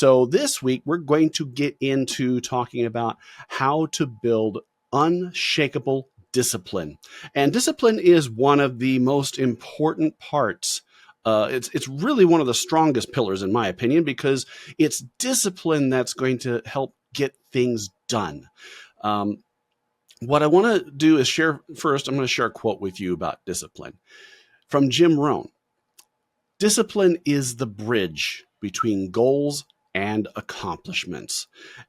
So this week, we're going to get into talking about how to build unshakable discipline. And discipline is one of the most important parts. It's really one of the strongest pillars, in my opinion, because it's discipline that's going to help get things done. What I want to do is share first, I'm going to share a quote with you about discipline from Jim Rohn. Discipline is the bridge between goals and accomplishments.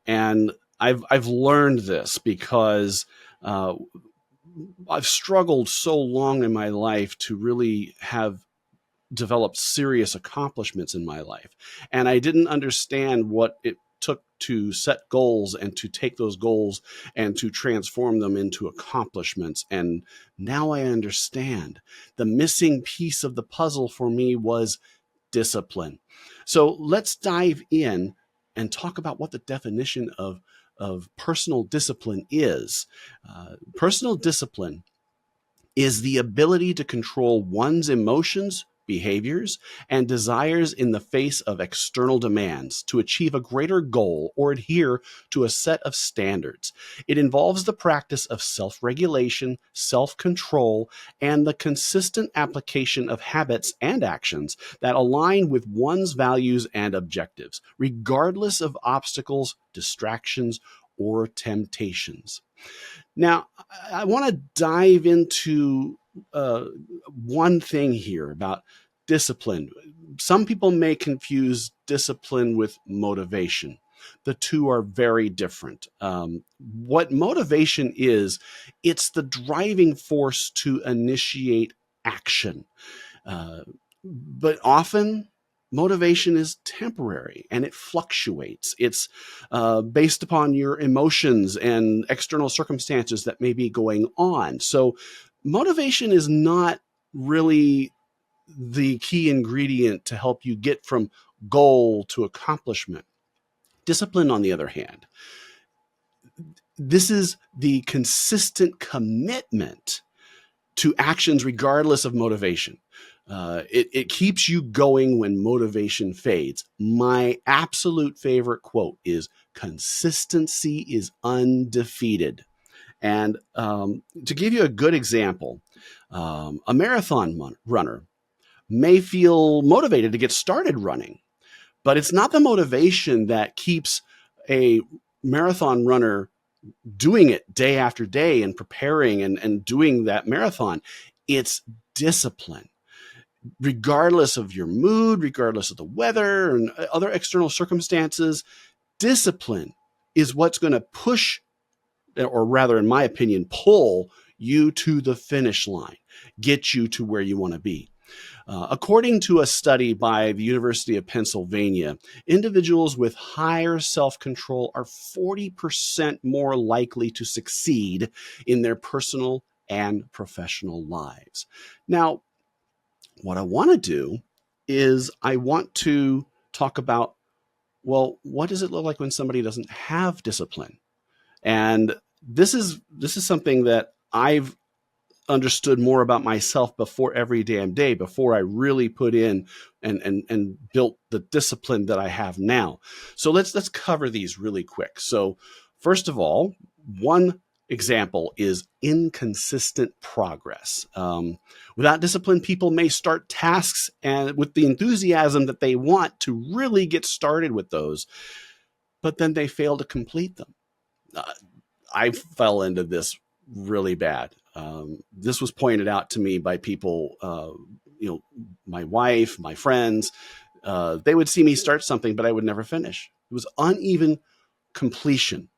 And I've learned this because I've struggled so long in my life to really have developed serious accomplishments in my life. And I didn't understand what it took to set goals and to take those goals and to transform them into accomplishments. And now I understand. The missing piece of the puzzle for me was discipline. So let's dive in and talk about what the definition of personal discipline is. Personal discipline is the ability to control one's emotions, behaviors, and desires in the face of external demands to achieve a greater goal or adhere to a set of standards. It involves the practice of self-regulation, self-control, and the consistent application of habits and actions that align with one's values and objectives, regardless of obstacles, distractions, or temptations. Now, I want to dive into one thing here about discipline. Some people may confuse discipline with motivation. The two are very different. What motivation is, it's the driving force to initiate action. But often, motivation is temporary and it fluctuates. It's based upon your emotions and external circumstances that may be going on. So motivation is not really the key ingredient to help you get from goal to accomplishment. Discipline, on the other hand, this is the consistent commitment to actions regardless of motivation. It keeps you going when motivation fades. My absolute favorite quote is, "Consistency is undefeated." And to give you a good example, a marathon runner may feel motivated to get started running, but it's not the motivation that keeps a marathon runner doing it day after day and preparing and doing that marathon. It's discipline. Regardless of your mood, regardless of the weather and other external circumstances, discipline is what's going to push, or rather, in my opinion, pull you to the finish line, get you to where you want to be. According to a study by the University of Pennsylvania, individuals with higher self-control are 40% more likely to succeed in their personal and professional lives. Now, what I want to do is I want to talk about, well, what does it look like when somebody doesn't have discipline? And this is something that I've understood more about myself before every damn day, before I really put in and built the discipline that I have now. So let's cover these really quick. So first of all, one example is inconsistent progress. Without discipline, people may start tasks and with the enthusiasm that they want to really get started with those, but then they fail to complete them. I fell into this really bad. This was pointed out to me by people, my wife, my friends. They would see me start something, but I would never finish. It was uneven completion,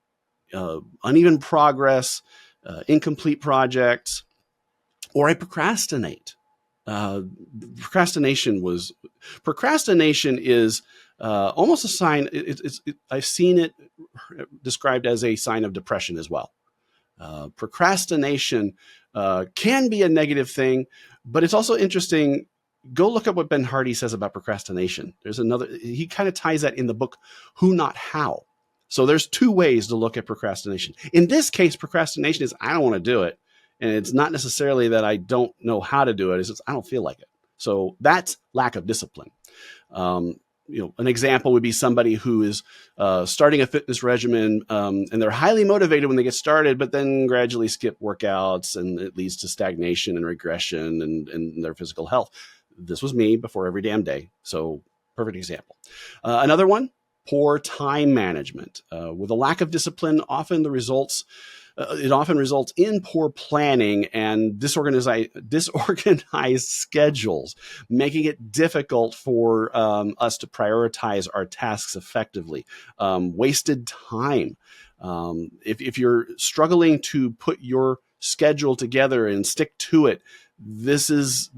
uneven progress, incomplete projects, or I procrastinate. Procrastination is almost a sign. I've seen it described as a sign of depression as well. Procrastination can be a negative thing, but it's also interesting. Go look up what Ben Hardy says about procrastination. He kind of ties that in the book, Who Not How. So there's two ways to look at procrastination. In this case, procrastination is I don't want to do it. And it's not necessarily that I don't know how to do it. It's just I don't feel like it. So that's lack of discipline. an example would be somebody who is starting a fitness regimen, and they're highly motivated when they get started, but then gradually skip workouts, and it leads to stagnation and regression in their physical health. This was me before every damn day. So perfect example. Another one, poor time management. With a lack of discipline, it often results in poor planning and disorganized schedules, making it difficult for us to prioritize our tasks effectively. Wasted time. If you're struggling to put your schedule together and stick to it, this is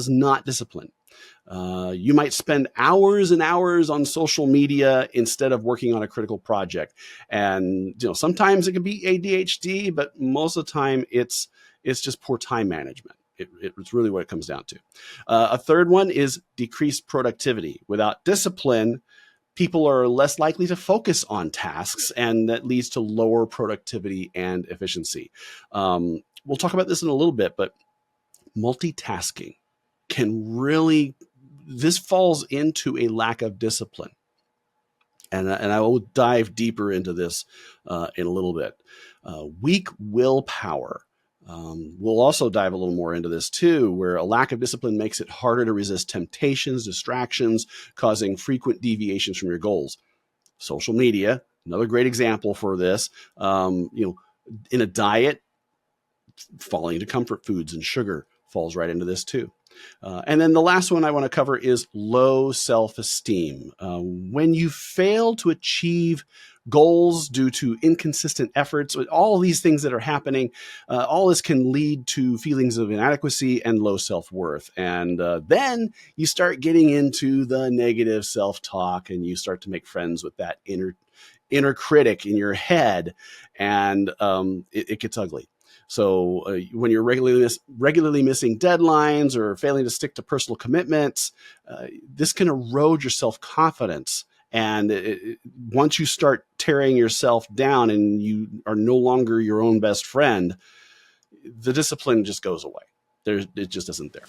not discipline. You might spend hours and hours on social media instead of working on a critical project. And sometimes it can be ADHD, but most of the time it's just poor time management. It's really what it comes down to. A third one is decreased productivity. Without discipline, people are less likely to focus on tasks, and that leads to lower productivity and efficiency. We'll talk about this in a little bit, but multitasking this falls into a lack of discipline. And I will dive deeper into this in a little bit. Weak willpower. We'll also dive a little more into this too, where a lack of discipline makes it harder to resist temptations, distractions, causing frequent deviations from your goals. Social media, another great example for this. In a diet, falling into comfort foods and sugar falls right into this too. And then the last one I want to cover is low self-esteem. When you fail to achieve goals due to inconsistent efforts, all these things that are happening, all this can lead to feelings of inadequacy and low self-worth. And then you start getting into the negative self-talk, and you start to make friends with that inner critic in your head, and it gets ugly. So when you're regularly missing deadlines or failing to stick to personal commitments, this can erode your self-confidence. And once you start tearing yourself down and you are no longer your own best friend, the discipline just goes away. It just isn't there.